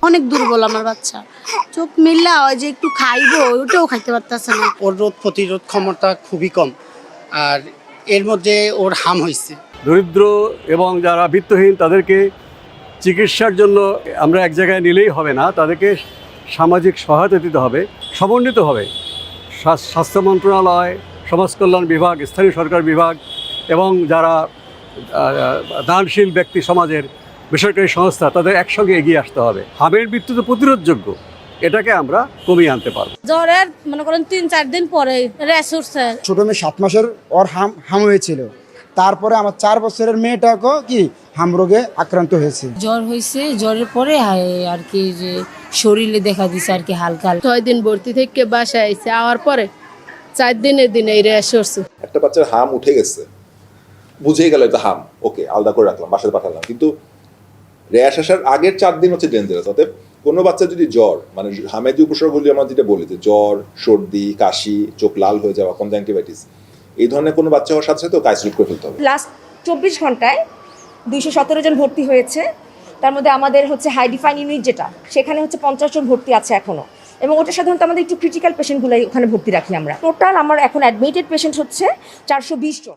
অনেক দুর্বল আমার বাচ্চা, চোখ মিললে ওই যে একটু খাইবো ওটাও খাইতে পারতেছে না। ওর রোগ প্রতিরোধ ক্ষমতা খুবই কম, আর এর মধ্যে ওর হাম হয়েছে। দরিদ্র এবং যারা বিত্তহীন তাদেরকে চিকিৎসার জন্য আমরা এক জায়গায় নিলেই হবে না, তাদেরকে সামাজিক সহায়তা দিতে হবে, সমন্বিতভাবে স্বাস্থ্য মন্ত্রণালয়, সমাজ কল্যাণ বিভাগ, স্থানীয় সরকার বিভাগ এবং যারা দানশীল ব্যক্তি সমাজের বেসরকারি সংস্থা, তাদের একসঙ্গে এগিয়ে আসতে হবে। হামের মৃত্যু তো প্রতিরোধযোগ্য, এটাকে আমরা কমিয়ে আনতে পারবো। জ্বরের মনে করেন 3-4 দিন পরে র্যাশ উঠছে। ছোট মেয়ে 7 মাসের ওর হাম হয়েছিল, তারপরে আমার 4 বছরের মেয়েটাকেও কি হাম রোগে আক্রান্ত হয়েছে। জ্বর হয়েছে, জ্বরের পরে আর কি যে শরীরে দেখা দিছে আর কি হালকা। 6 দিন ভর্তি থেকে বাসায় আইছে, আওয়ার পরে 4 দিনের দিনে এই র্যাশ হচ্ছে। একটা বাচ্চার হাম উঠে গেছে, বুঝেই গেল এটা হাম, ওকে আলাদা করে রাখলাম, বাসায় পাঠালাম, কিন্তু র্যাশ আসার আগের 4 দিন হচ্ছে ডেঞ্জারাস। অতএব কোনো বাচ্চা যদি জ্বর, মানে হামের যে উপসর্গগুলি আমরা যেটা বলি যে জ্বর, সর্দি, কাশি, চোখ লাল হয়ে যাওয়া, কনজাংটিভাইটিস, এই ধরনের কোনো বাচ্চা হওয়ার সাথে সাথে ওকে আইসোলেট করে ফেলতে হবে। লাস্ট 24 ঘন্টায় 217 জন ভর্তি হয়েছে, তার মধ্যে আমাদের হচ্ছে হাই ডিফাইন ইউনিট যেটা, সেখানে হচ্ছে 50 জন ভর্তি আছে এখনো, এবং ওটা সাধারণত আমাদের একটু ক্রিটিক্যাল পেশেন্টগুলোই ওখানে ভর্তি রাখি আমরা। টোটাল আমার এখন অ্যাডমিটেড পেশেন্ট হচ্ছে 420 জন।